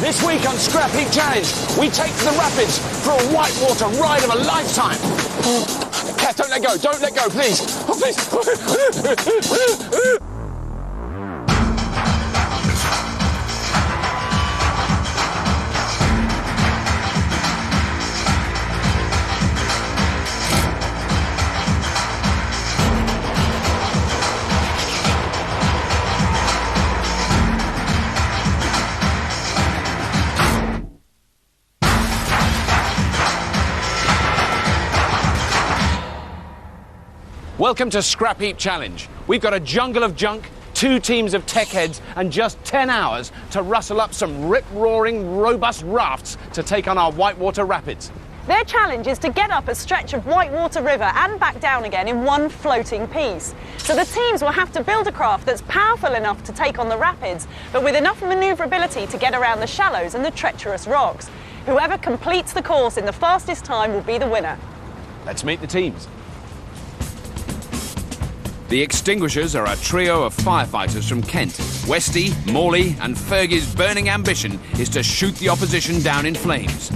This week on Scrapheap Challenge, we take to the rapids for a whitewater ride of a lifetime. Kath, don't let go, please. Oh, please. Welcome to Scrapheap Challenge. We've got a jungle of junk, 2 teams of tech heads, and just 10 hours to rustle up some rip-roaring, robust rafts to take on our whitewater rapids. Their challenge is to get up a stretch of whitewater river and back down again in one floating piece. So the teams will have to build a craft that's powerful enough to take on the rapids, but with enough manoeuvrability to get around the shallows and the treacherous rocks. Whoever completes the course in the fastest time will be the winner. Let's meet the teams. The Extinguishers are a trio of firefighters from Kent. Westy, Morley and Fergie's burning ambition is to shoot the opposition down in flames.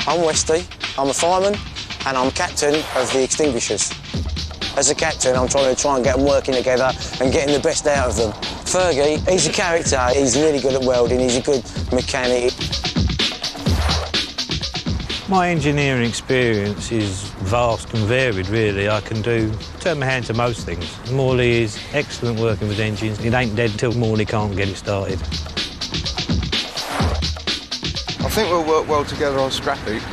I'm Westy, I'm a fireman and I'm captain of the Extinguishers. As a captain, I'm trying and get them working together and getting the best out of them. Fergie, he's a character, he's really good at welding, he's a good mechanic. My engineering experience is vast and varied, really. I can turn my hand to most things. Morley is excellent working with engines. It ain't dead till Morley can't get it started. I think we'll work well together on Scrapheap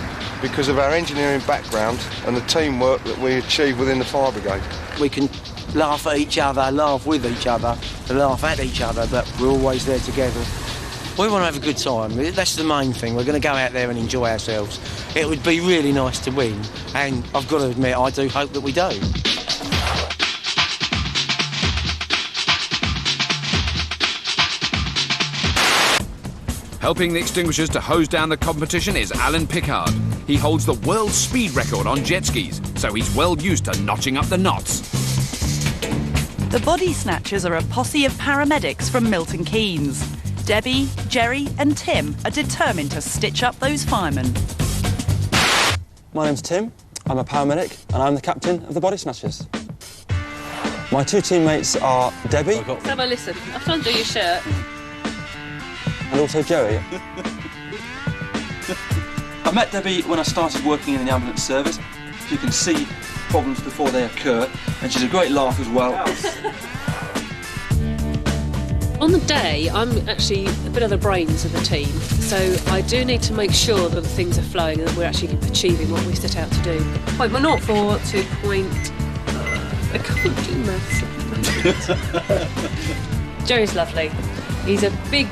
because of our engineering background and the teamwork that we achieve within the fire brigade. We can laugh at each other, laugh with each other, and laugh at each other, but we're always there together. We want to have a good time. That's the main thing. We're going to go out there and enjoy ourselves. It would be really nice to win, and I've got to admit, I do hope that we do. Helping the Extinguishers to hose down the competition is Alan Pickard. He holds the world speed record on jet skis, so he's well used to notching up the knots. The Body Snatchers are a posse of paramedics from Milton Keynes. Debbie, Jerry and Tim are determined to stitch up those firemen. My name's Tim, I'm a paramedic and I'm the captain of the Body Snatchers. My 2 teammates are Debbie... Summer, listen, I've to undo your shirt. And also Jerry. I met Debbie when I started working in the ambulance service. You can see problems before they occur, and she's a great laugh as well. On the day, I'm actually a bit of the brains of the team, so I do need to make sure that things are flowing and that we're actually achieving what we set out to do. 0.104 to point... I can't do maths. Jerry's lovely. He's a big,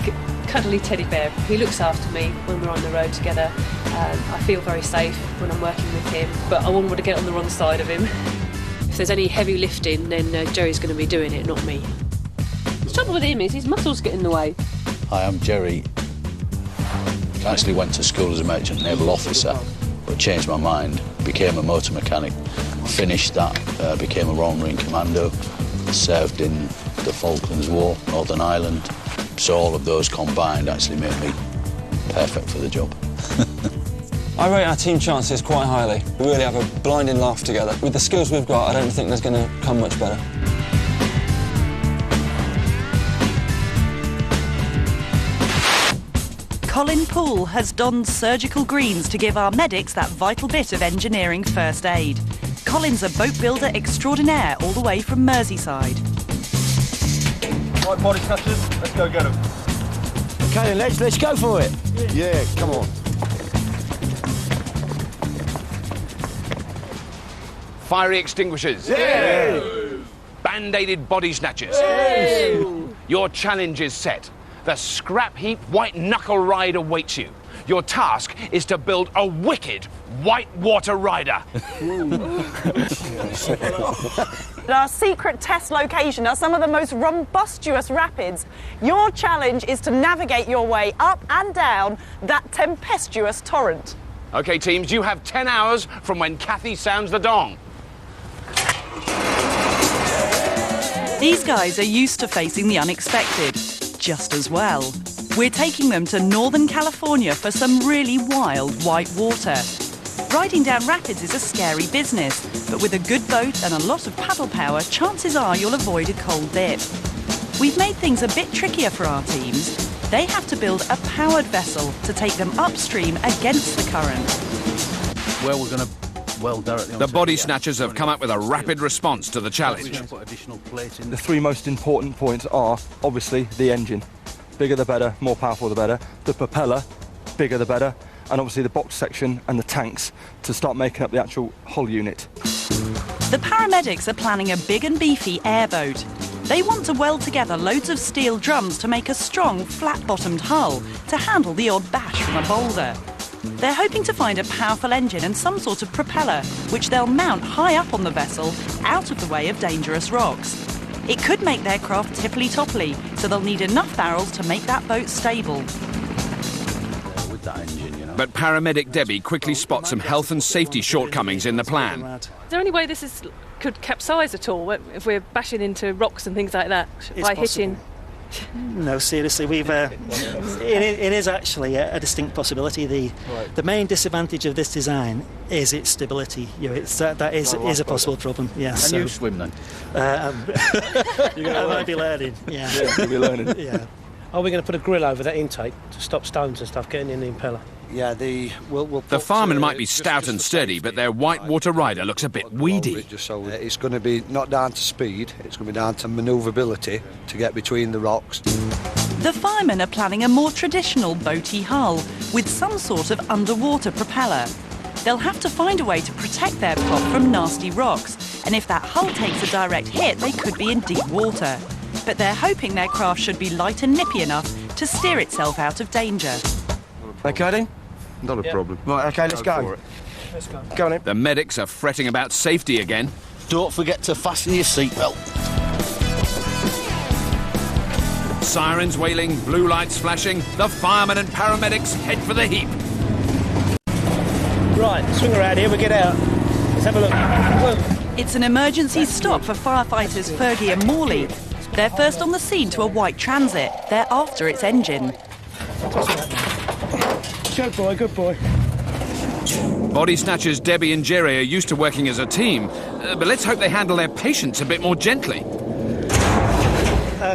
cuddly teddy bear. He looks after me when we're on the road together. I feel very safe when I'm working with him, but I wouldn't want to get on the wrong side of him. If there's any heavy lifting, then Jerry's going to be doing it, not me. The trouble with him is his muscles get in the way. Hi, I'm Jerry. I actually went to school as a merchant naval officer, but changed my mind, became a motor mechanic, finished that, became a Royal Marine Commando, served in the Falklands War, Northern Ireland. So all of those combined actually made me perfect for the job. I rate our team chances quite highly. We really have a blinding laugh together. With the skills we've got, I don't think there's going to come much better. Colin Poole has donned surgical greens to give our medics that vital bit of engineering first aid. Colin's a boat builder extraordinaire all the way from Merseyside. Right, Body Snatchers, let's go get them. OK, then let's go for it. Yeah, come on. Fiery Extinguishers. Yeah! Band-aided Body Snatchers. Your challenge is set. The Scrapheap White Knuckle Ride awaits you. Your task is to build a wicked whitewater rider. Our secret test location are some of the most rumbustious rapids. Your challenge is to navigate your way up and down that tempestuous torrent. OK, teams, you have 10 hours from when Kathy sounds the dong. These guys are used to facing the unexpected, just as well. We're taking them to Northern California for some really wild white water. Riding down rapids is a scary business, but with a good boat and a lot of paddle power, chances are you'll avoid a cold dip. We've made things a bit trickier for our teams. They have to build a powered vessel to take them upstream against the current. Where we're going to weld directly onto The body snatchers have come up with a rapid response to the challenge. The three most important points are, obviously, the engine. Bigger the better, more powerful the better. The propeller, bigger the better. And obviously the box section and the tanks to start making up the actual hull unit. The paramedics are planning a big and beefy airboat. They want to weld together loads of steel drums to make a strong, flat-bottomed hull to handle the odd bash from a boulder. They're hoping to find a powerful engine and some sort of propeller, which they'll mount high up on the vessel, out of the way of dangerous rocks. It could make their craft tipply-topply, so they'll need enough barrels to make that boat stable. with that engine, you know. But paramedic Debbie quickly spots some health and safety shortcomings in the plan. Is there any way this could capsize at all if we're bashing into rocks and things like that by hitting? No, seriously, it is actually a distinct possibility. The main disadvantage of this design is its stability. You know, that is a possible problem. Yeah. Can you swim then? I might be learning. Yeah. You'll be learning. Yeah. Are we going to put a grill over that intake to stop stones and stuff getting in the impeller? Yeah, we'll The fireman might be stout and sturdy, but their whitewater rider looks a bit weedy. It's going to be not down to speed, it's going to be down to manoeuvrability to get between the rocks. The firemen are planning a more traditional boaty hull with some sort of underwater propeller. They'll have to find a way to protect their prop from nasty rocks, and if that hull takes a direct hit, they could be in deep water. But they're hoping their craft should be light and nippy enough to steer itself out of danger. OK then? Not a problem. Right, OK, let's go. Let's go. Go on in. The medics are fretting about safety again. Don't forget to fasten your seatbelt. Sirens wailing, blue lights flashing. The firemen and paramedics head for the heap. Right, swing around here, we get out. Let's have a look. It's an emergency stop for firefighters Fergie and Morley. They're first on the scene to a white transit. They're after its engine. Good boy, good boy. Body snatchers Debbie and Jerry are used to working as a team, but let's hope they handle their patients a bit more gently.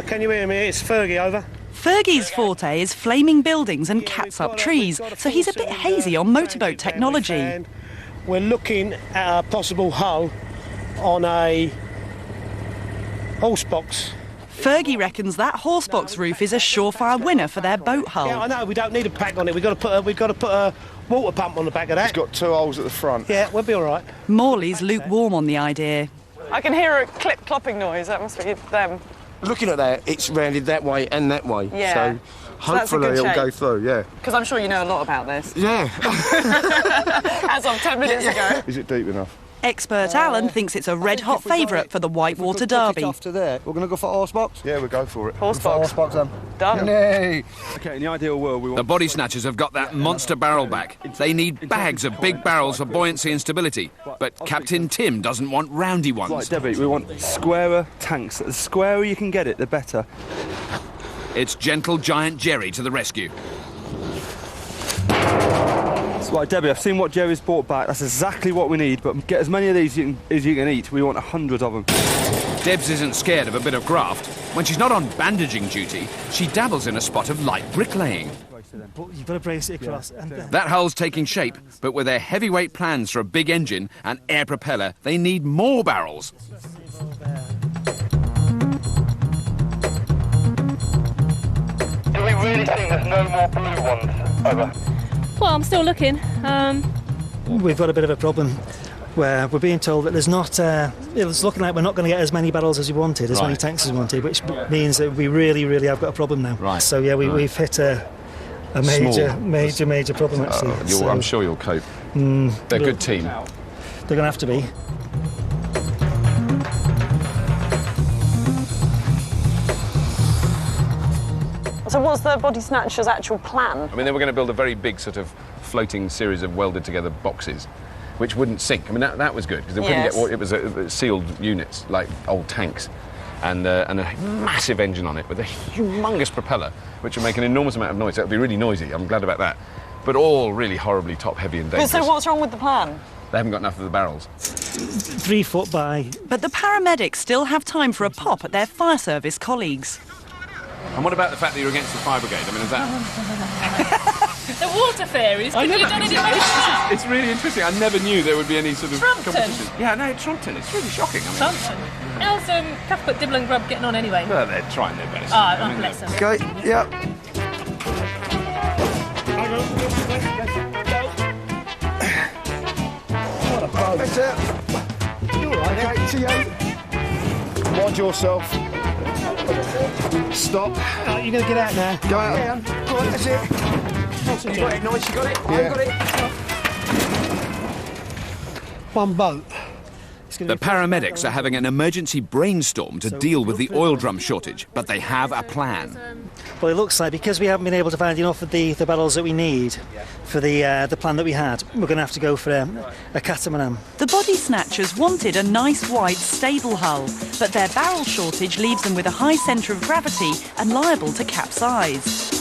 Can you hear me? It's Fergie, over. Fergie's forte is flaming buildings and cats up trees, so he's a bit hazy on motorboat technology. We're looking at a possible hull on a horse box. Fergie reckons that horsebox roof is a surefire winner for their boat hull. Yeah, I know, we don't need a pack on it. We've got to put a water pump on the back of that. It's got 2 holes at the front. Yeah, we'll be all right. Morley's lukewarm on the idea. I can hear a clip-clopping noise. That must be them. Looking at that, it's rounded that way and that way. Yeah. So hopefully it'll go through, yeah. Because I'm sure you know a lot about this. Yeah. As of 10 minutes ago. Is it deep enough? Expert Alan thinks it's a red-hot favourite for the Whitewater Derby. After there, we're going to go for horse box? Yeah, we'll go for it. Horse box. Horse box, Done. Yay. OK, in the ideal world, we want... The body snatchers have got that monster barrel back. They need bags of big barrels for buoyancy and stability. But Captain Tim doesn't want roundy ones. Right, Debbie, we want squarer tanks. The squarer you can get it, the better. It's gentle giant Jerry to the rescue. Right, Debbie, I've seen what Jerry's brought back. That's exactly what we need, but get as many of these as you can eat. We want 100 of them. Debs isn't scared of a bit of graft. When she's not on bandaging duty, she dabbles in a spot of light bricklaying. You've got to brace it across. That hull's taking shape, but with their heavyweight plans for a big engine and air propeller, they need more barrels. Do we really think there's no more blue ones? Over. Well, I'm still looking. We've got a bit of a problem where we're being told that there's not... it's looking like we're not going to get as many barrels as we wanted, as many tanks as we wanted, which means that we really, really have got a problem now. Right. So, yeah, we've hit a major problem, actually. So, I'm sure you'll cope. They're a good team. They're going to have to be. So what's the body snatcher's actual plan? I mean, they were going to build a very big sort of floating series of welded together boxes, which wouldn't sink. I mean, that was good, because they couldn't get... It was sealed units, like old tanks. and a massive engine on it with a humongous propeller, which will make an enormous amount of noise. It'll be really noisy. I'm glad about that. But all really horribly top-heavy and dangerous. So what's wrong with the plan? They haven't got enough of the barrels. 3 foot by... But the paramedics still have time for a pop at their fire service colleagues. And what about the fact that you're against the fire brigade? I mean, is that... The water fairies, could you have done any more? It's really interesting. I never knew there would be any sort of Trumpton. competition. Yeah, no, Trumpton. It's really shocking. I mean, Trumpton. How's Cuthbert Dibble and Grubb getting on anyway? well, they're trying their best. Oh, bless them. Okay, yeah. That's it. You're all right, okay, Watch yourself. Stop. Right, you're going to get out now. Go out. Yeah, go on, that's it. You got it, nice, you got it. Yeah. I got it. One boat. The paramedics are having an emergency brainstorm to deal with the oil drum shortage, but they have a plan. Well, it looks like because we haven't been able to find enough of the barrels that we need for the plan that we had, we're going to have to go for a catamaran. The body snatchers wanted a nice wide stable hull, but their barrel shortage leaves them with a high centre of gravity and liable to capsize.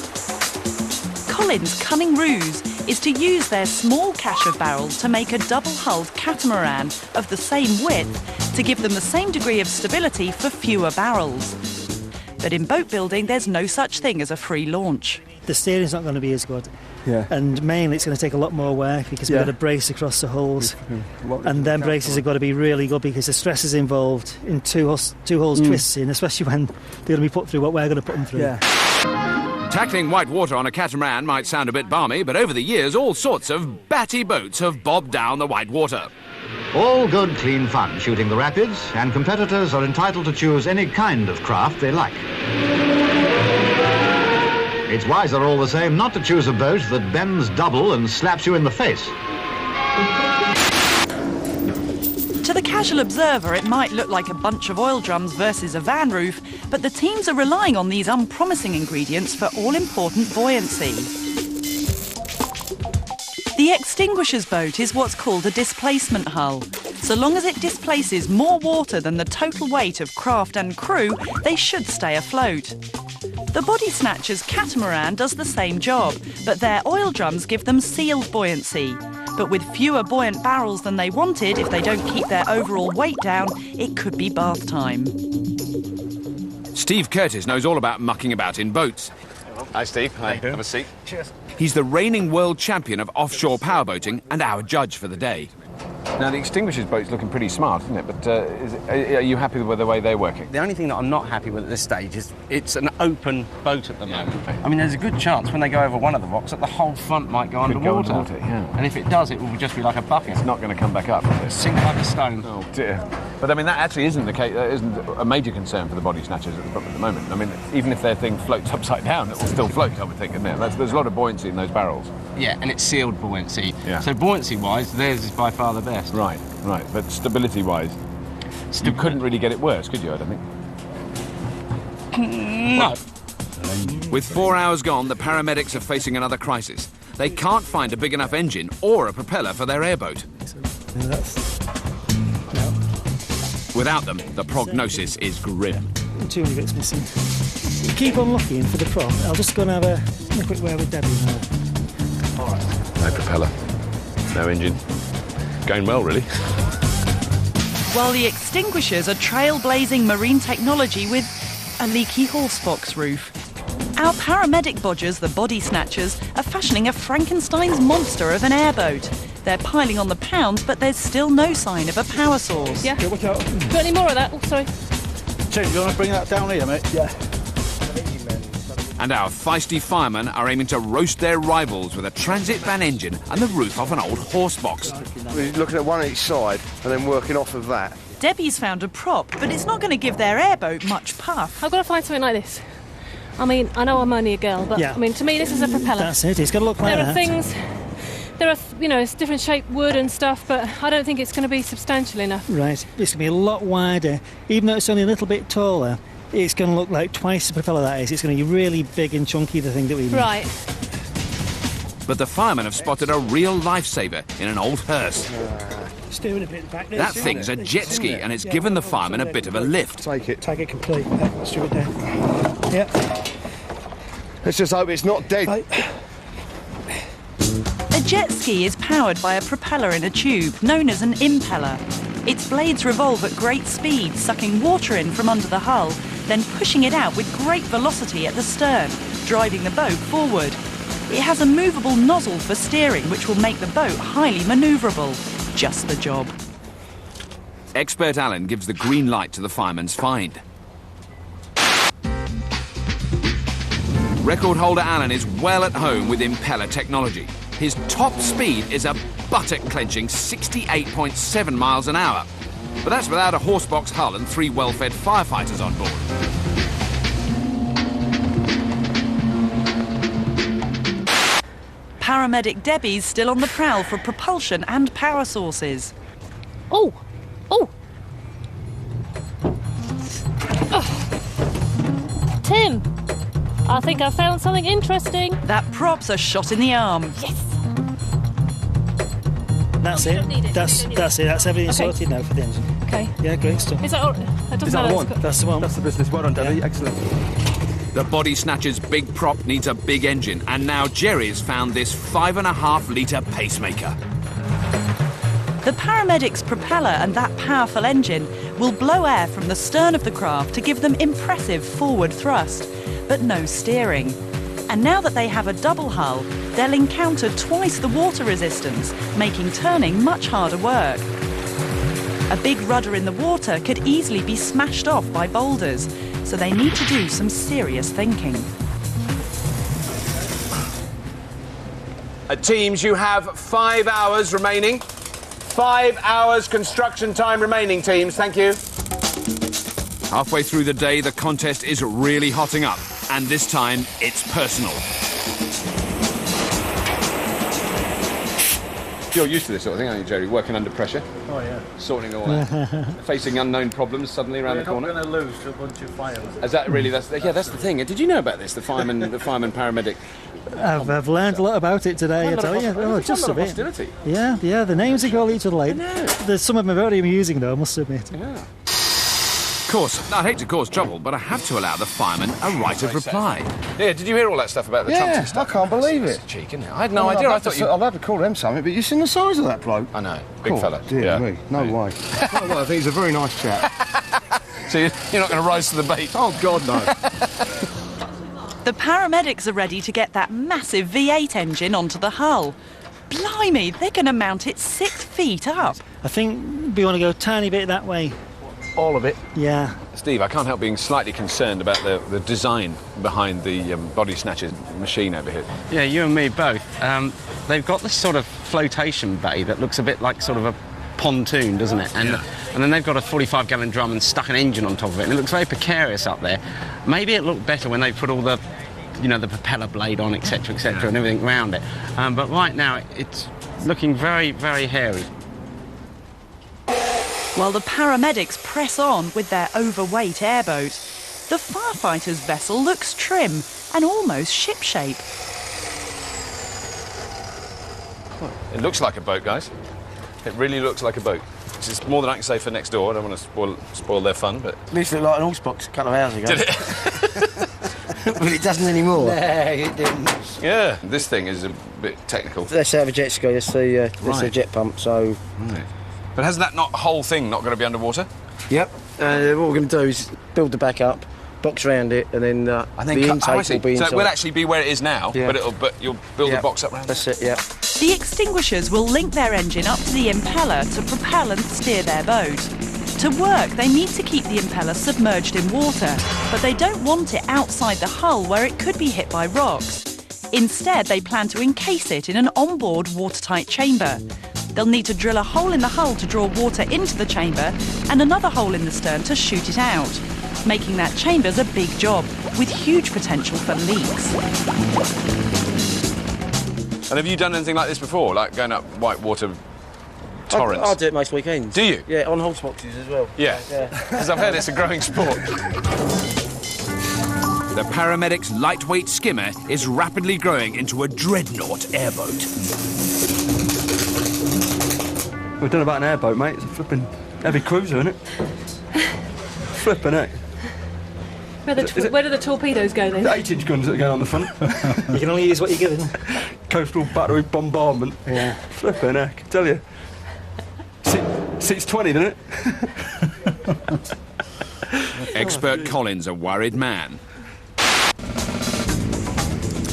Colin's cunning ruse is to use their small cache of barrels to make a double-hulled catamaran of the same width to give them the same degree of stability for fewer barrels. But in boat building, there's no such thing as a free launch. The steering's not going to be as good. Yeah. And mainly it's going to take a lot more work because we've got to brace across the hulls. And then braces have got to be really good because the stress is involved in two hulls twisting, especially when they're going to be put through what we're going to put them through. Yeah. Tackling white water on a catamaran might sound a bit balmy, but over the years, all sorts of batty boats have bobbed down the white water. All good, clean fun shooting the rapids, and competitors are entitled to choose any kind of craft they like. It's wiser all the same not to choose a boat that bends double and slaps you in the face. To the casual observer, it might look like a bunch of oil drums versus a van roof, but the teams are relying on these unpromising ingredients for all-important buoyancy. The extinguisher's boat is what's called a displacement hull. So long as it displaces more water than the total weight of craft and crew, they should stay afloat. The body snatcher's catamaran does the same job, but their oil drums give them sealed buoyancy. But with fewer buoyant barrels than they wanted, if they don't keep their overall weight down, it could be bath time. Steve Curtis knows all about mucking about in boats. Hi, Steve. Hi. Have a seat. Cheers. He's the reigning world champion of offshore powerboating and our judge for the day. Now, the extinguisher's boat's looking pretty smart, isn't it? But are you happy with the way they're working? The only thing that I'm not happy with at this stage is it's an open boat at the moment. I mean, there's a good chance when they go over one of the rocks that the whole front might go underwater. And if it does, it will just be like a bucket. It's not going to come back up, is it? Sink like a stone. Oh, dear. But, I mean, that actually isn't the case. That isn't a major concern for the body snatchers at the moment. I mean, even if their thing floats upside down, it will still float, I would think, isn't it? There's a lot of buoyancy in those barrels. Yeah, and it's sealed buoyancy. Yeah. So buoyancy-wise, theirs is by far the best. Right. But stability-wise, you couldn't really get it worse, could you, I don't think? No. With 4 hours gone, the paramedics are facing another crisis. They can't find a big enough engine or a propeller for their airboat. Without them, the prognosis is grim. 200 bits missing. Keep on looking for the prop. I'll just go and have a quick word with Debbie now. All right. No propeller, no engine. Going well, really. While the extinguishers are trailblazing marine technology with a leaky horsebox roof. Our paramedic bodgers, the body snatchers, are fashioning a Frankenstein's monster of an airboat. They're piling on the pounds, but there's still no sign of a power source. Yeah. Okay, watch out. Got any more of that? Oh, sorry. Tim, you want to bring that down here, mate? Yeah. And our feisty firemen are aiming to roast their rivals with a transit van engine and the roof off an old horse box. We're looking at one each side and then working off of that. Debbie's found a prop, but it's not going to give their airboat much puff. I've got to find something like this. I mean, I know I'm only a girl, but Yeah. I mean, to me, this is a propeller. That's it. It's got to look like There that. are things. There are, it's different shaped wood and stuff, but I don't think it's going to be substantial enough. Right. It's going to be a lot wider. Even though it's only a little bit taller, it's going to look like twice the propeller that is. It's going to be really big and chunky, the thing that we need. Right. But the firemen have spotted a real lifesaver in an old hearse. steering a bit back there. That thing's a jet ski, and it's given the fireman a bit of a lift. Take it. Take it complete. Strip it down. Yeah. Let's just hope it's not dead. Right. A jet ski is powered by a propeller in a tube, known as an impeller. Its blades revolve at great speed, sucking water in from under the hull, then pushing it out with great velocity at the stern, driving the boat forward. It has a movable nozzle for steering, which will make the boat highly manoeuvrable. Just the job. Expert Alan gives the green light to the fireman's find. Record holder Alan is well at home with impeller technology. His top speed is a buttock-clenching 68.7 miles an hour. But that's without a horsebox hull and 3 well-fed firefighters on board. Paramedic Debbie's still on the prowl for propulsion and power sources. Oh! Tim! I think I found something interesting. That prop's a shot in the arm. Yes! That's it. That's it. That's everything sorted now for the engine. Okay. Yeah, great stuff. Is that all? It doesn't matter. the one? That's the one. That's the business. Well done, Debbie. Excellent. The body snatcher's big prop needs a big engine, and now Jerry's found this 5.5-litre pacemaker. The paramedic's propeller and that powerful engine will blow air from the stern of the craft to give them impressive forward thrust, but no steering. And now that they have a double hull, they'll encounter twice the water resistance, making turning much harder work. A big rudder in the water could easily be smashed off by boulders, so they need to do some serious thinking. Teams, you have 5 hours remaining. 5 hours construction time remaining, teams. Thank you. Halfway through the day, the contest is really hotting up, and this time it's personal. You're used to this sort of thing, aren't you, Jerry? Working under pressure. Oh, yeah. Sorting all that. Facing unknown problems suddenly around the corner. We're not going to lose to a bunch of firemen. Is that really? That's the thing. Did you know about this? The fireman paramedic. I've learned a lot about it today, I tell you. Oh, just a bit. Hostility. Yeah, the names they call each other like. There's some of them are very amusing, though, I must admit. Yeah. Of course, I'd hate to cause trouble, but I have to allow the fireman a right of reply. Yeah, did you hear all that stuff about the trunks stuff? I can't believe it. It's cheeky, isn't it? I had no idea. I thought you... I'd have to call them something, but you've seen the size of that bloke. I know. Big fella. Dear me. No way. Well, I think he's a very nice chap. So you're not going to rise to the bait? Oh, God, no. The paramedics are ready to get that massive V8 engine onto the hull. Blimey, they're going to mount it 6 feet up. I think we want to go a tiny bit that way. All of it? Yeah. Steve, I can't help being slightly concerned about the design behind the body snatcher machine over here. Yeah, you and me both. They've got this sort of flotation bay that looks a bit like sort of a pontoon, doesn't it? And then they've got a 45-gallon drum and stuck an engine on top of it, and it looks very precarious up there. Maybe it looked better when they put all the, the propeller blade on, etc., and everything around it. But right now, it's looking very, very hairy. While the paramedics press on with their overweight airboat, the firefighters' vessel looks trim and almost shipshape. It looks like a boat, guys. It really looks like a boat. It's more than I can say for next door. I don't want to spoil their fun, but... At least it looked like an horse box a couple of hours ago. Did it? But it doesn't anymore. No, it didn't. Yeah, this thing is a bit technical. Let's have a jet ski. Let's see, a jet pump, so... Right. But has that whole thing not going to be underwater? Yep. What we're going to do is build the back up, box around it, and then the intake will be inside. So it will actually be where it is now, but you'll build the box up around it? That's it, yeah. The extinguishers will link their engine up to the impeller to propel and steer their boat. To work, they need to keep the impeller submerged in water, but they don't want it outside the hull where it could be hit by rocks. Instead, they plan to encase it in an onboard watertight chamber. They'll need to drill a hole in the hull to draw water into the chamber and another hole in the stern to shoot it out. Making that chamber's a big job, with huge potential for leaks. And have you done anything like this before, like going up whitewater torrents? I'll do it most weekends. Do you? Yeah, on horse boxes as well. Yeah, because I've heard it's a growing sport. The paramedic's lightweight skimmer is rapidly growing into a dreadnought airboat. We've done about an airboat, mate. It's a flipping heavy cruiser, isn't it? Flipping heck. Where do the torpedoes go then? The 8-inch guns that go on the front. You can only use what you're given. Coastal battery bombardment. Yeah. Flipping heck, I tell you. 620, doesn't it? Expert Colin's a worried man.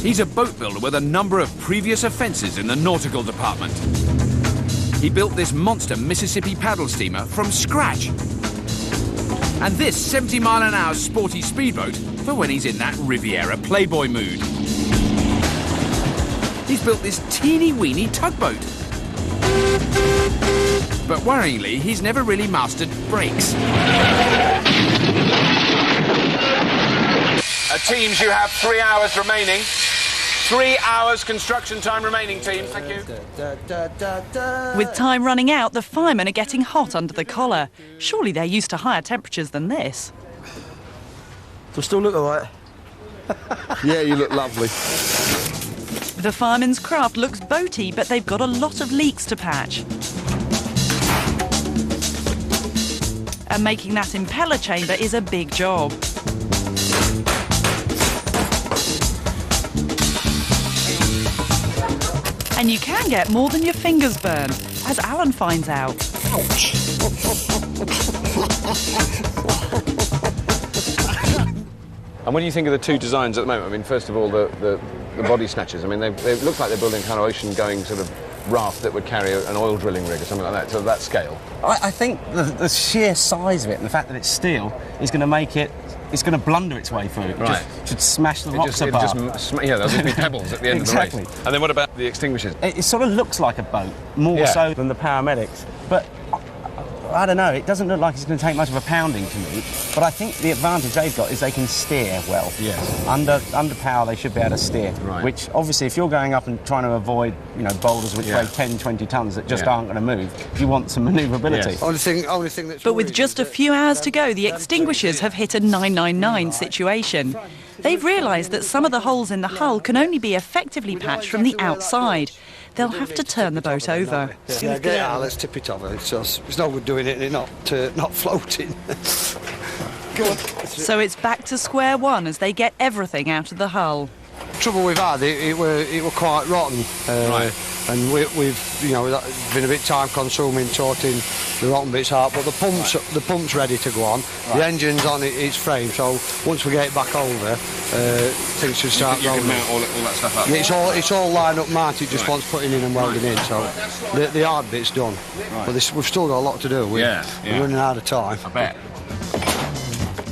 He's a boat builder with a number of previous offences in the nautical department. He built this monster Mississippi paddle steamer from scratch. And this 70-mile-an-hour sporty speedboat for when he's in that Riviera Playboy mood. He's built this teeny-weeny tugboat. But worryingly, he's never really mastered brakes. Teams, you have 3 hours remaining. 3 hours construction time remaining, team. Thank you. With time running out, the firemen are getting hot under the collar. Surely they're used to higher temperatures than this. Do I still look all right? Yeah, you look lovely. The firemen's craft looks boaty, but they've got a lot of leaks to patch. And making that impeller chamber is a big job. And you can get more than your fingers burn, as Alan finds out. Ouch. And what do you think of the two designs at the moment? I mean, first of all, the body snatchers. I mean, they look like they're building a kind of ocean-going sort of raft that would carry an oil drilling rig or something like that, to that scale. I think the sheer size of it and the fact that it's steel is going to make it... It's going to blunder its way through. It should smash the rocks apart. Yeah, there'll just be pebbles at the end exactly. of the race. And then what about the extinguishers? It sort of looks like a boat, more so than the paramedics. But I don't know, it doesn't look like it's going to take much of a pounding to me. But I think the advantage they've got is they can steer well. Yes. Under power, they should be able to steer. Right. Which, obviously, if you're going up and trying to avoid, boulders which weigh 10, 20 tonnes that just aren't going to move, you want some manoeuvrability. Yes. Only thing that's But with just a few hours to go, the extinguishers have hit a 999 situation. They've realised that some of the holes in the hull can only be effectively patched from the outside. They'll have to turn the boat over. Yeah, get it out, let's tip it over. It's no good doing it and it not floating. Go on. So it's back to square one as they get everything out of the hull. Trouble we've had, it were quite rotten. Right. And we've been a bit time consuming sorting the rotten bits out, but the pump's ready to go on. Right. The engine's on its frame, so once we get it back over, things should start rolling. You can mount all that stuff up? Yeah, it's all lined up mounted, just wants putting in and welding in, so the hard bit's done. Right. But we've still got a lot to do. We're running out of time. I bet.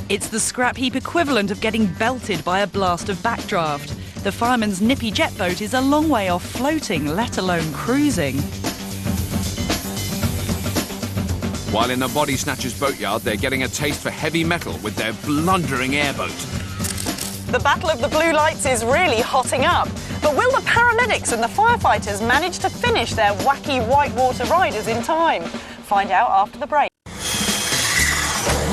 It's the scrap heap equivalent of getting belted by a blast of backdraft. The fireman's nippy jet boat is a long way off floating, let alone cruising. While in the body snatchers boatyard, they're getting a taste for heavy metal with their blundering airboat. The battle of the blue lights is really hotting up. But will the paramedics and the firefighters manage to finish their wacky whitewater riders in time? Find out after the break.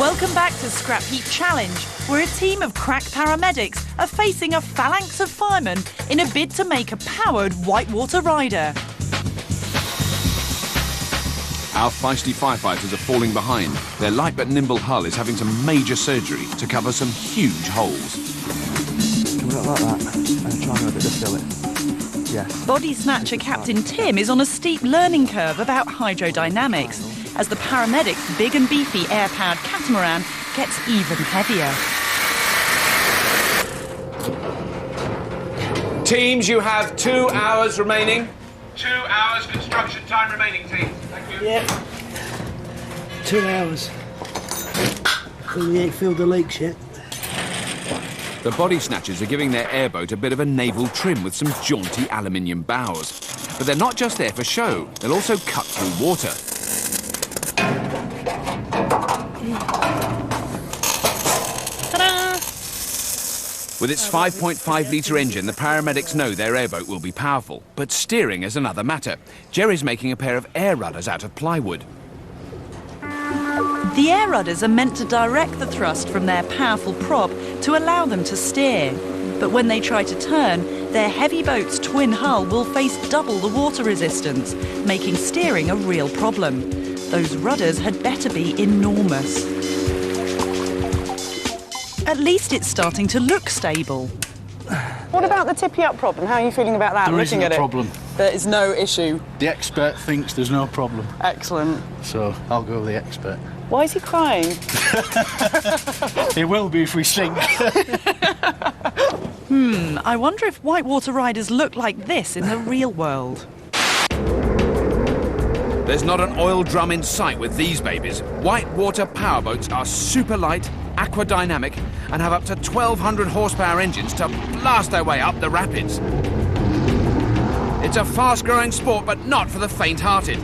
Welcome back to Scrapheap Challenge, where a team of crack paramedics are facing a phalanx of firemen in a bid to make a powered whitewater rider. Our feisty firefighters are falling behind. Their light but nimble hull is having some major surgery to cover some huge holes. Come on, like that, and try and a bit to fill it. Yes. Body snatcher Captain Tim is on a steep learning curve about hydrodynamics, as the paramedic's big and beefy air-powered catamaran gets even heavier. Teams, you have 2 hours remaining. 2 hours construction time remaining, team. Thank you. Yeah. 2 hours. We ain't filled the leaks yet. The body snatchers are giving their airboat a bit of a naval trim with some jaunty aluminium bows. But they're not just there for show, they'll also cut through water. With its 5.5-litre engine, the paramedics know their airboat will be powerful. But steering is another matter. Jerry's making a pair of air rudders out of plywood. The air rudders are meant to direct the thrust from their powerful prop to allow them to steer. But when they try to turn, their heavy boat's twin hull will face double the water resistance, making steering a real problem. Those rudders had better be enormous. At least it's starting to look stable. What about the tippy-up problem? How are you feeling about that? There isn't a problem. There is no issue. The expert thinks there's no problem. Excellent. So I'll go with the expert. Why is he crying? It will be if we sink. I wonder if whitewater riders look like this in the real world. There's not an oil drum in sight with these babies. Whitewater powerboats are super light, aquadynamic, and have up to 1,200 horsepower engines to blast their way up the rapids. It's a fast-growing sport, but not for the faint-hearted.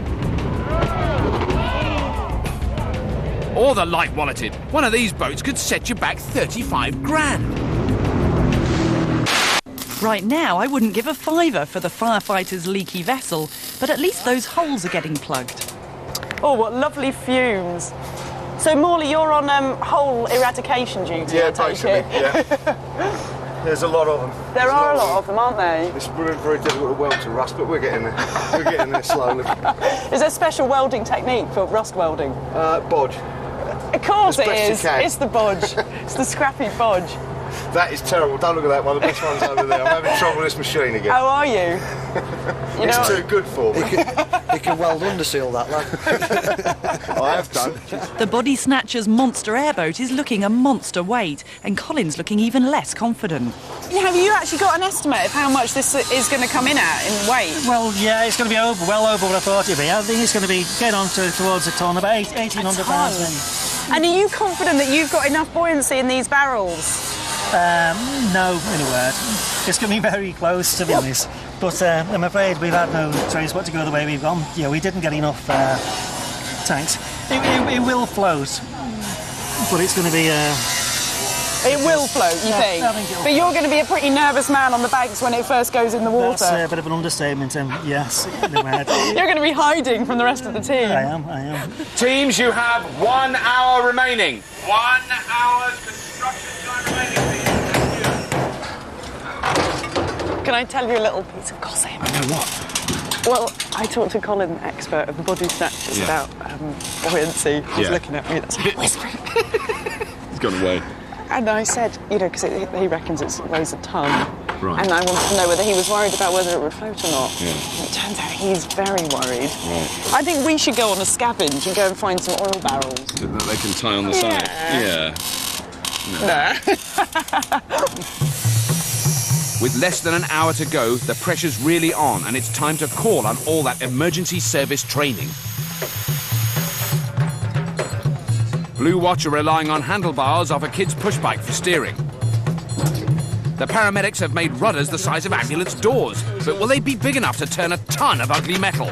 Or the light-walleted. One of these boats could set you back 35 grand. Right now, I wouldn't give a fiver for the firefighters' leaky vessel, but at least those holes are getting plugged. Oh, what lovely fumes. So, Morley, you're on hole eradication duty, I take basically, it. yeah. There's a lot of them. There are a lot of them, aren't they? It's very difficult to weld to rust, but we're getting there. We're getting there slowly. Is there special welding technique for rust welding? Bodge. Of course it As is. best you can. It's the bodge. It's the Scrapheap bodge. That is terrible. Don't look at that one. The best one's over there. I'm having trouble with this machine again. How are you? It's too good for me. He can weld underseal, that lad. I have done. The Body Snatcher's monster airboat is looking a monster weight, and Colin's looking even less confident. Have you actually got an estimate of how much this is going to come in at in weight? Well, yeah, it's going to be well over what I thought it'd be. I think it's going to be getting on towards a tonne, about 1,800 pounds maybe. And are you confident that you've got enough buoyancy in these barrels? No, in a word. It's going to be very close, to be honest. But I'm afraid we've had no transport to go the way we've gone. Yeah, we didn't get enough tanks. It will float, but it's going to be... It will float, you think? I think it will. But you're going to be a pretty nervous man on the banks when it first goes in the water. That's a bit of an understatement, yes, in a word. You're going to be hiding from the rest of the team. I am. Teams, you have 1 hour remaining. 1 hour's construction time remaining. Can I tell you a little piece of gossip? What? Well, I talked to Colin, the expert of the Body Snatchers, about buoyancy. He's looking at me, that's a bit whispering. He's gone away. And I said, because he reckons it weighs a tonne. Right. And I wanted to know whether he was worried about whether it would float or not. Yeah. And it turns out he's very worried. Right. I think we should go on a scavenge and go and find some oil barrels. That they can tie on the side. Yeah. With less than an hour to go, the pressure's really on, and it's time to call on all that emergency service training. Blue Watch are relying on handlebars off a kid's pushbike for steering. The paramedics have made rudders the size of ambulance doors, but will they be big enough to turn a ton of ugly metal?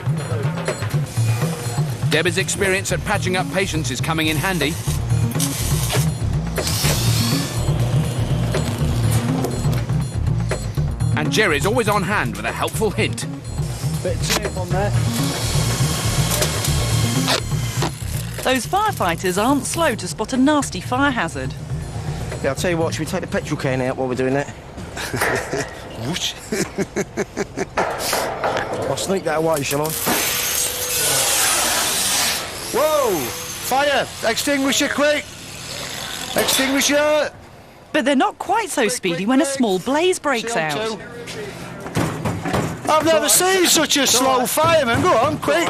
Debbie's experience at patching up patients is coming in handy. And Jerry's always on hand with a helpful hint. Bit of tape on there. Those firefighters aren't slow to spot a nasty fire hazard. Yeah, I'll tell you what, should we take the petrol can out while we're doing that? Whoosh. I'll sneak that away, shall I? Whoa! Fire! Extinguisher, quick! Extinguisher! But they're not quite so speedy when a small blaze breaks out. I've never seen such a slow fireman. Go on, quick!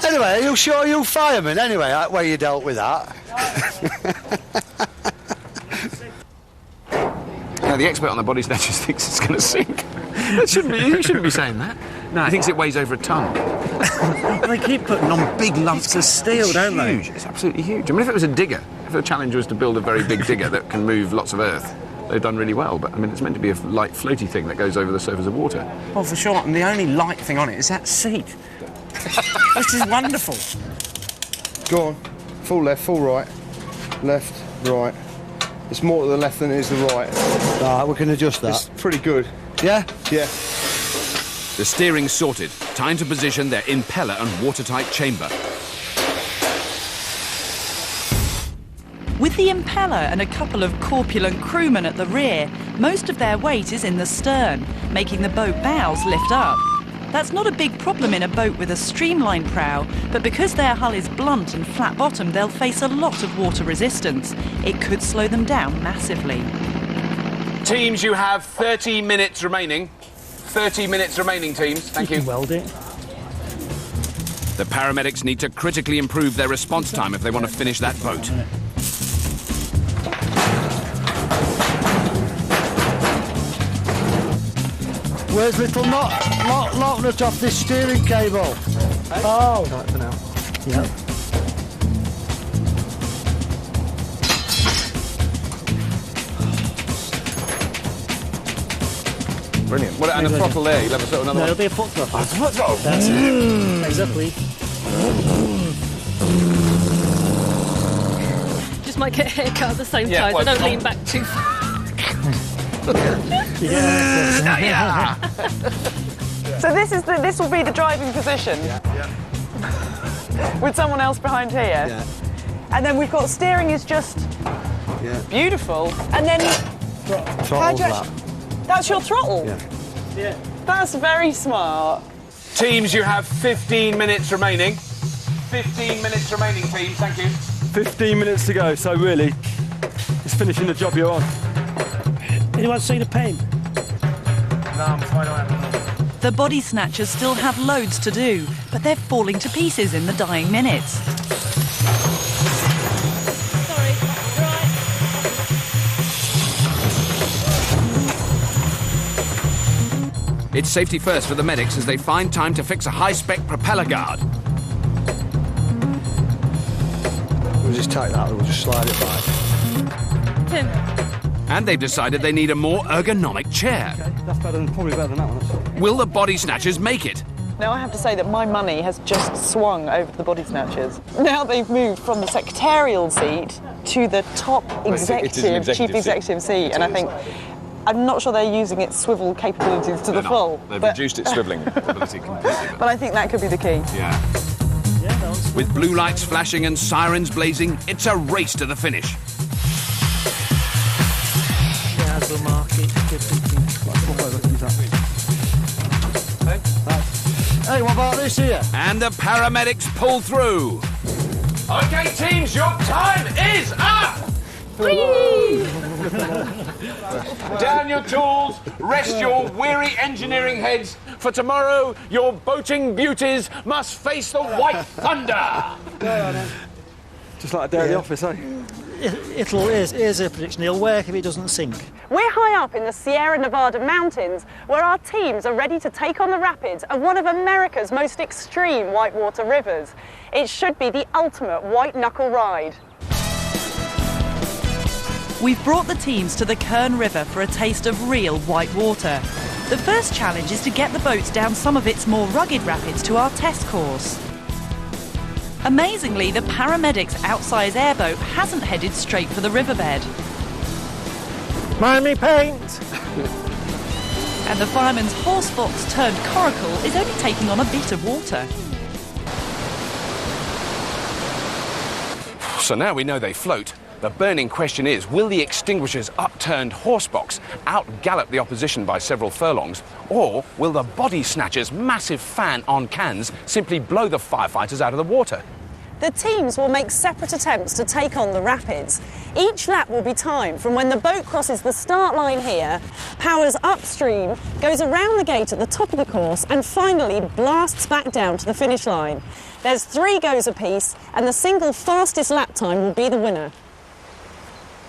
Anyway, are you sure you fireman? Anyway, that way you dealt with that. Now, the expert on the Body Snatchers thinks it's going to sink. You shouldn't be saying that. No, he thinks it weighs over a tonne. They keep putting on big lumps of steel, don't they? Huge. It's absolutely huge. I mean, if it was a digger, if the challenge was to build a very big digger that can move lots of earth, they've done really well. But, I mean, it's meant to be a light, floaty thing that goes over the surface of water. Well, for sure. And the only light thing on it is that seat. This is wonderful. Go on. Full left, full right. Left, right. It's more to the left than it is the right. Right, we can adjust that. It's pretty good. Yeah? Yeah. The steering's sorted. Time to position their impeller and watertight chamber. With the impeller and a couple of corpulent crewmen at the rear, most of their weight is in the stern, making the boat bows lift up. That's not a big problem in a boat with a streamlined prow, but because their hull is blunt and flat-bottomed, they'll face a lot of water resistance. It could slow them down massively. Teams, you have 30 minutes remaining. 30 minutes remaining, teams. Thank you. Weld it. The paramedics need to critically improve their response time if they want to finish that boat. Where's little lock nut off this steering cable? Oh. Right for now. Yeah. Brilliant. Well, and the throttle there, you'll have a sort of another No, one. it'll be a foot throttle. Oh, it's a foot throttle. That's it. Exactly. Just might get a haircut at the same Yeah, time. well, I don't oh. lean back too far. Yeah. So this will be the driving position. With someone else behind here. Yeah. And then we've got steering is just beautiful. And then Throttle's that. That's your throttle. Yeah. That's very smart. Teams, you have 15 minutes remaining. 15 minutes remaining, teams. Thank you. 15 minutes to go, so really, it's finishing the job you're on. Anyone see the pain? No, I'm fine. I haven't. The body snatchers still have loads to do, but they're falling to pieces in the dying minutes. Sorry, right. It's safety first for the medics as they find time to fix a high-spec propeller guard. We'll just take that, we'll just slide it back. Tim. And they've decided they need a more ergonomic chair. Okay, that's probably better than that one. Will the body snatchers make it? Now I have to say that my money has just swung over to the body snatchers. Now they've moved from the secretarial seat to the top chief executive seat, and I think I'm not sure they're using its swivel capabilities to the full. They've reduced its swivelling ability completely. But I think that could be the key. Yeah. With blue lights flashing and sirens blazing, it's a race to the finish. Hey, what about this here? And the paramedics pull through. OK, teams, your time is up! Down your tools, rest your weary engineering heads, for tomorrow your boating beauties must face the white thunder. Just like a day at the office, eh? Here's a prediction. It'll work if it doesn't sink. We're high up in the Sierra Nevada mountains, where our teams are ready to take on the rapids of one of America's most extreme whitewater rivers. It should be the ultimate white-knuckle ride. We've brought the teams to the Kern River for a taste of real white water. The first challenge is to get the boats down some of its more rugged rapids to our test course. Amazingly, the paramedics' outsize airboat hasn't headed straight for the riverbed. Mind me paint! And the fireman's horse box turned coracle is only taking on a bit of water. So now we know they float. The burning question is, will the extinguisher's upturned horsebox out-gallop the opposition by several furlongs, or will the body snatcher's massive fan on cans simply blow the firefighters out of the water? The teams will make separate attempts to take on the rapids. Each lap will be timed from when the boat crosses the start line here, powers upstream, goes around the gate at the top of the course, and finally blasts back down to the finish line. There's 3 goes apiece, and the single fastest lap time will be the winner.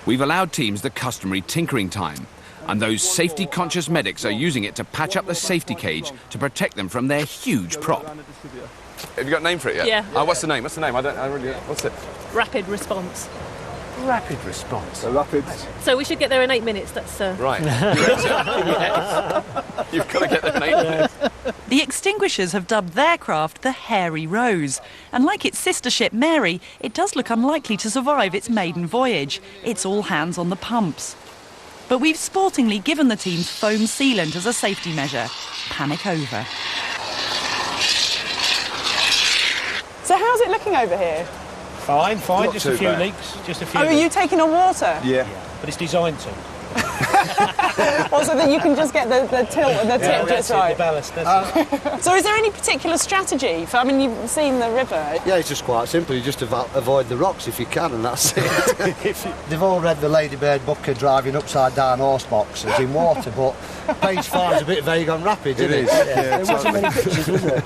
We've allowed teams the customary tinkering time, and those safety-conscious medics are using it to patch up the safety cage to protect them from their huge prop. Have you got a name for it yet? Yeah. What's the name? What's it? Rapid response. Rapid response. So rapids. So we should get there in 8 minutes. That's Right. Yes. You've got to get there in 8 minutes. The extinguishers have dubbed their craft the Hairy Rose, and like its sister ship Mary, it does look unlikely to survive its maiden voyage. It's all hands on the pumps. But we've sportingly given the teams foam sealant as a safety measure. Panic over. So how's it looking over here? Fine, Not just too a few bad. leaks. Just a few Oh, are leaks. you taking on water? Yeah. But it's designed to. Also, that you can just get the tilt and the tip just right. The ballast, that's it. So is there any particular strategy? I mean, you've seen the river. Yeah, it's just quite simple. You just avoid the rocks if you can, and that's it. They've all read the Ladybird book of driving upside down horse boxes in water, but page 5's a bit vague on rapids, isn't it? Yeah, There wasn't many pictures, was there?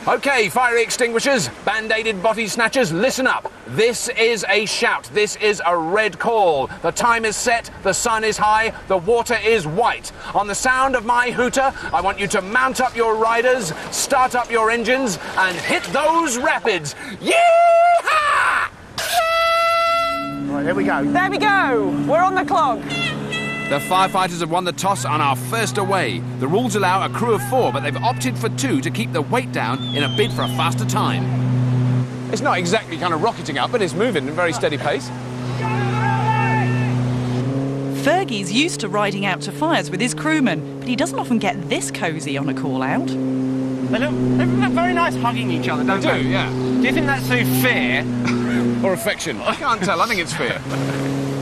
OK, fiery extinguishers, band-aided body snatchers, listen up. This is a shout. This is a red call. The time is set, the sun is high, the water is white. On the sound of my hooter, I want you to mount up your riders, start up your engines, and hit those rapids. Yee-haw! Right, there we go. There we go. We're on the clock. The firefighters have won the toss and are first away. The rules allow a crew of 4, but they've opted for 2 to keep the weight down in a bid for a faster time. It's not exactly kind of rocketing up, but it's moving at a very steady pace. Fergie's used to riding out to fires with his crewmen, but he doesn't often get this cosy on a call-out. They look very nice hugging each other, don't they? They do, yeah. Do you think that's through fear? Or affection? I can't tell. I think it's fear.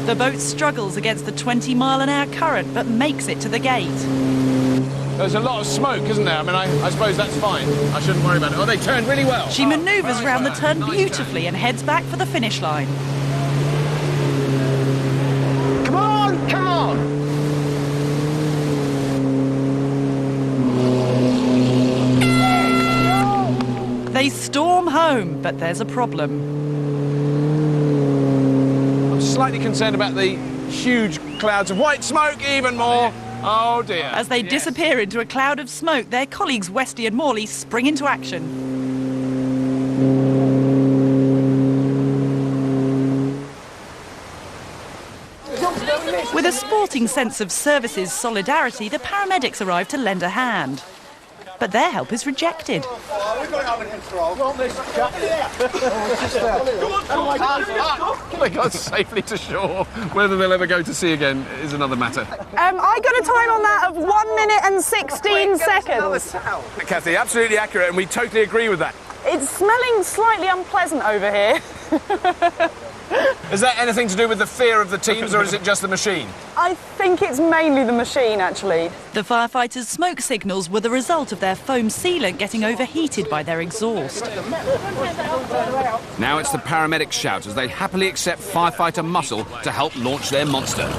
The boat struggles against the 20-mile-an-hour current, but makes it to the gate. There's a lot of smoke, isn't there? I mean, I suppose that's fine. I shouldn't worry about it. Oh, they turned really well. She manoeuvres very round the well. turn Nice beautifully turn. and heads back for the finish line. Come on, come on! They storm home, but there's a problem. I'm slightly concerned about the huge clouds of white smoke, even more. Oh, dear. As they disappear into a cloud of smoke, their colleagues Westy and Morley spring into action. With a sporting sense of services solidarity, the paramedics arrive to lend a hand. But their help is rejected. They got safely to shore. Whether they'll ever go to sea again is another matter. I got a time on that of 1 minute and 16 seconds. Kathy, absolutely accurate, and we totally agree with that. It's smelling slightly unpleasant over here. Is that anything to do with the fear of the teams, or is it just the machine? I think it's mainly the machine, actually. The firefighters' smoke signals were the result of their foam sealant getting overheated by their exhaust. Now it's the paramedics' shout as they happily accept firefighter muscle to help launch their monster.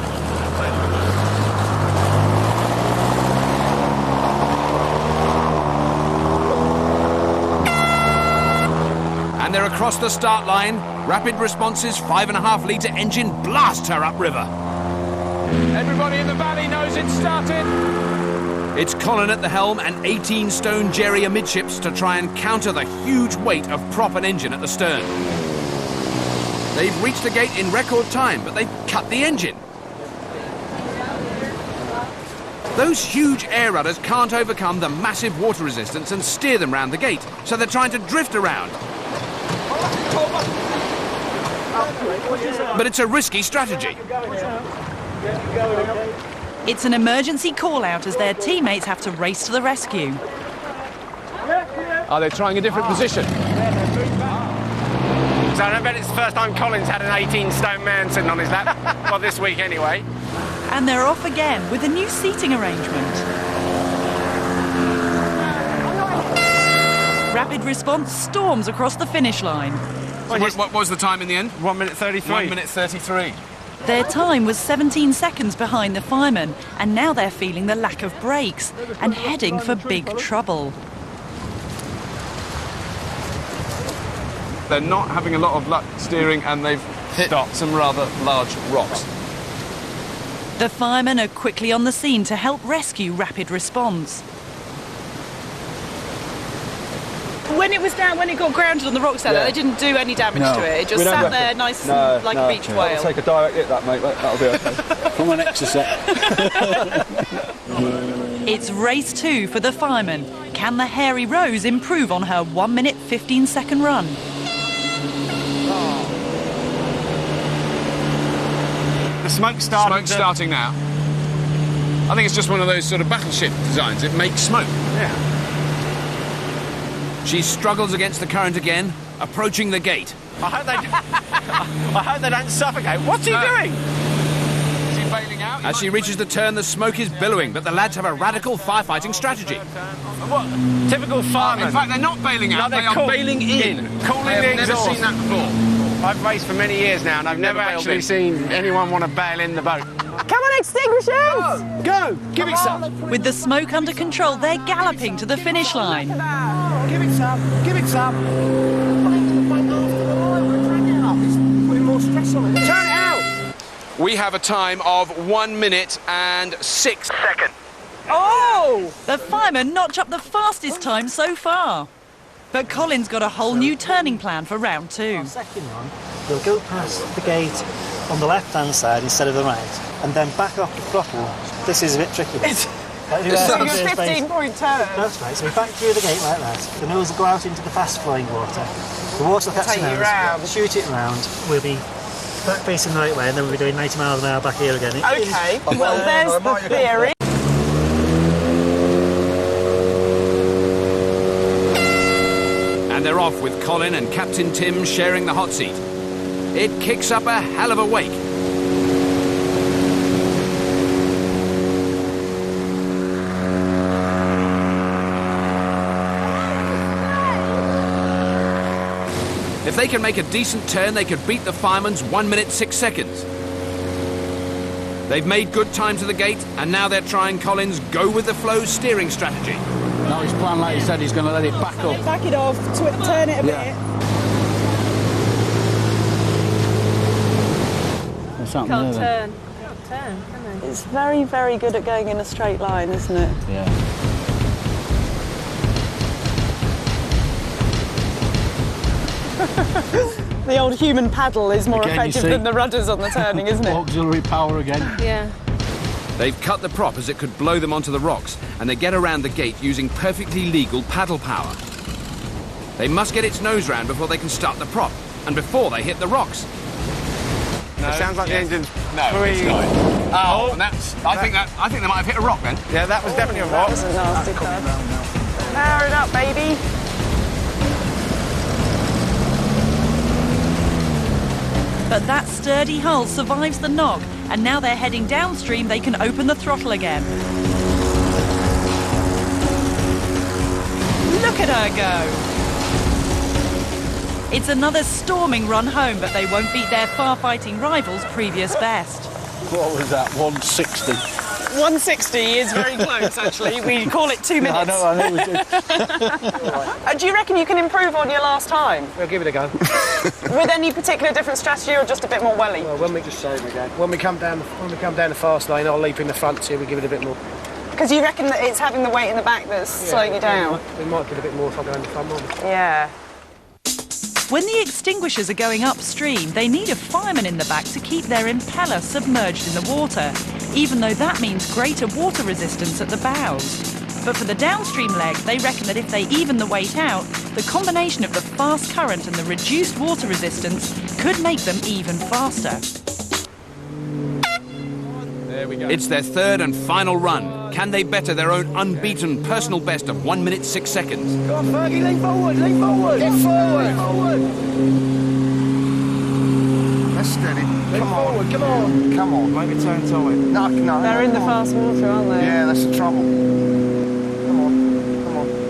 And they're across the start line. Rapid Response's 5.5-litre engine blasts her upriver. Everybody in the valley knows it's started. It's Colin at the helm and 18-stone Jerry amidships to try and counter the huge weight of prop and engine at the stern. They've reached the gate in record time, but they've cut the engine. Those huge air rudders can't overcome the massive water resistance and steer them round the gate, so they're trying to drift around. But it's a risky strategy. It's an emergency call-out as their teammates have to race to the rescue. Are they trying a different position? So I bet it's the first time Colin's had an 18-stone man sitting on his lap. Well, this week anyway. And they're off again with a new seating arrangement. Rapid Response storms across the finish line. So what was the time in the end? 1 minute 33. 1 minute 33. Their time was 17 seconds behind the firemen, and now they're feeling the lack of brakes and heading for big trouble. They're not having a lot of luck steering, and they've hit some rather large rocks. The firemen are quickly on the scene to help rescue Rapid Response. When it was down, when it got grounded on the rocks, they didn't do any damage to it. It just sat there nice and like a beached whale. Take a direct hit, that, mate. That'll be okay. From an exercise. It's race 2 for the firemen. Can the Hairy Rose improve on her 1 minute 15-second run? The smoke's starting. Smoke's starting now. I think it's just one of those sort of battleship designs. It makes smoke. Yeah. She struggles against the current again, approaching the gate. I hope they don't suffocate. What's he doing? Is he bailing out? As she reaches the turn, the smoke is billowing, but the lads have a radical firefighting strategy. What? Typical firemen. In fact, they're not bailing out, No, they are bailing in. Cooling I have the never exhaust. seen that before. I've raced for many years now, and I've never actually seen anyone want to bail in the boat. Come on, extinguishers! Go! Give it some! With the smoke under control, they're galloping to the finish line. Give it some! Give it some! Putting more stress on it. Turn it out! We have a time of 1 minute and 6 seconds. Oh! The firemen notch up the fastest time so far. But Colin's got a whole new turning plan for round 2. Our second one, we'll go past the gate on the left-hand side instead of the right, and then back off the throttle. This is a bit tricky. It's a 15-point turn. That's right, so we back through the gate like that. The nose will go out into the fast-flowing water. The water will catch Take the you nose, round. shoot it round. We'll be back facing the right way, and then we'll be doing 90 miles an hour back here again. Okay, well, there's the theory. And they're off with Colin and Captain Tim sharing the hot seat. It kicks up a hell of a wake. If they can make a decent turn, they could beat the firemen's 1 minute 6 seconds. They've made good time to the gate, and now they're trying Colin's go-with-the-flow steering strategy. No, his plan, like he said, he's going to let it back up. Back it off, turn it a bit. What's happening Can't there, turn. Can't turn, can they? It's very, very good at going in a straight line, isn't it? Yeah. The old human paddle is more Again, you effective see. than the rudders on the turning, isn't it? Auxiliary power again. Yeah. They've cut the prop as it could blow them onto the rocks, and they get around the gate using perfectly legal paddle power. They must get its nose round before they can start the prop, and before they hit the rocks. No, it sounds like the engine's... No, it's not. Oh, and that's... I think they might have hit a rock then. Yeah, that was definitely a That rock. was a nasty turn. Power it up, baby. But that sturdy hull survives the knock, and now they're heading downstream, they can open the throttle again. Look at her go! It's another storming run home, but they won't beat their far-fighting rival's previous best. What was that, 160? 160 is very close, actually. We call it 2 minutes. I know we do. Do you reckon you can improve on your last time? We'll give it a go. With any particular different strategy or just a bit more welly? Well, when we just save again. When we come down the fast lane, I'll leap in the front here. We give it a bit more. Because you reckon that it's having the weight in the back that's slowing you down? We might get a bit more if I go in the front, won't we? Yeah. When the extinguishers are going upstream, they need a fireman in the back to keep their impeller submerged in the water, even though that means greater water resistance at the bows. But for the downstream leg, they reckon that if they even the weight out, the combination of the fast current and the reduced water resistance could make them even faster. There we go. It's their third and final run. Can they better their own unbeaten personal best of 1 minute 6 seconds? Come on, Fergie, lean forward, lean forward. Get forward. Lean forward. That's steady. Lean forward, come on. Come on. Make it turn tight. No. They're in the fast water, aren't they? Yeah, that's the trouble. Come on.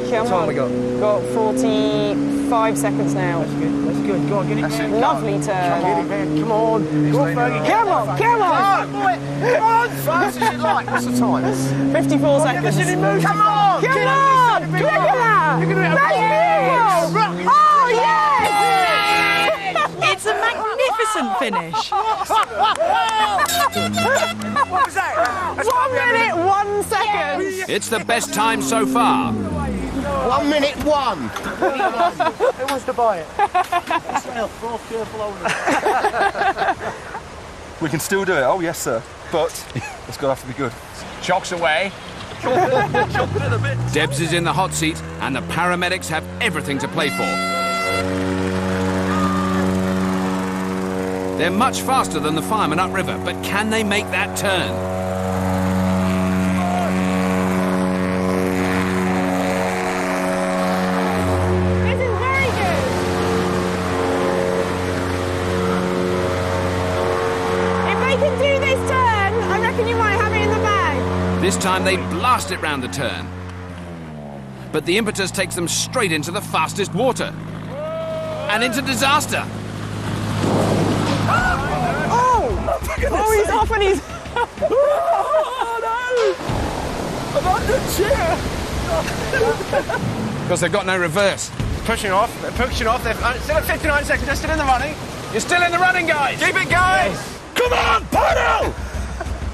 Come What time on. we got? Got 45 seconds now. That's good. Go on, get it. That's it. Lovely turn. Come on. Go on, Fergie. Come on, come on. Come on. Fast as you like. What's the time? 54 seconds. Come on. Come on. Quicker. You're going to Let's go. Oh, yes. It's a magnificent finish. What was that? 1 minute, 1 second. It's the best time so far. 1 minute 1. Who wants to buy it? We can still do it. Oh, yes, sir. But it's going to have to be good. Chocks away. Debs is in the hot seat, and the paramedics have everything to play for. They're much faster than the firemen upriver, but can they make that turn? This is very good. This time they blast it round the turn. But the impetus takes them straight into the fastest water. And into disaster. Oh, he's off and he's... I'm under the chair! Because they've got no reverse. Pushing off, they're still at 59 seconds, they're still in the running. You're still in the running, guys! Keep it going! Yes. Come on, Parnell!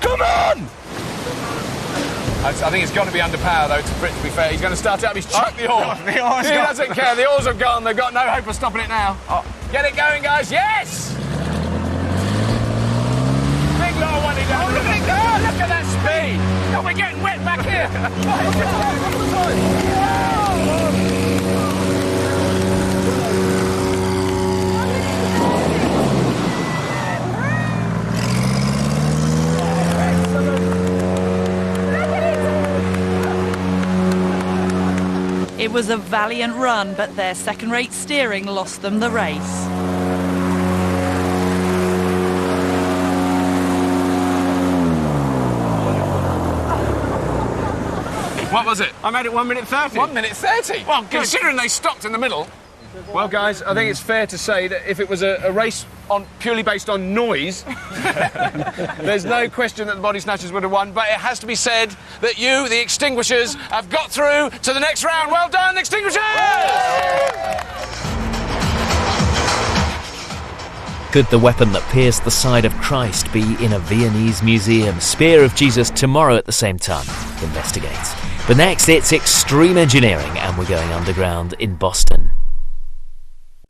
Come on! I think it's got to be under power, though, for it to be fair. He's going to start it up, he's chucked the oar. He doesn't care, the oars have gone, they've got no hope of stopping it now. Get it going, guys, yes! Big low one he does. Look at that speed! Oh, we're getting wet back here! It was a valiant run, but their second-rate steering lost them the race. What was it? I made it 1 minute 30. 1 minute 30? Well, considering they stopped in the middle. Well, guys, I think it's fair to say that if it was a race purely based on noise, there's no question that the Body Snatchers would have won, but it has to be said that you, the Extinguishers, have got through to the next round. Well done, Extinguishers! Could the weapon that pierced the side of Christ be in a Viennese museum? Spear of Jesus tomorrow at the same time. Investigate. But next, it's extreme engineering, and we're going underground in Boston.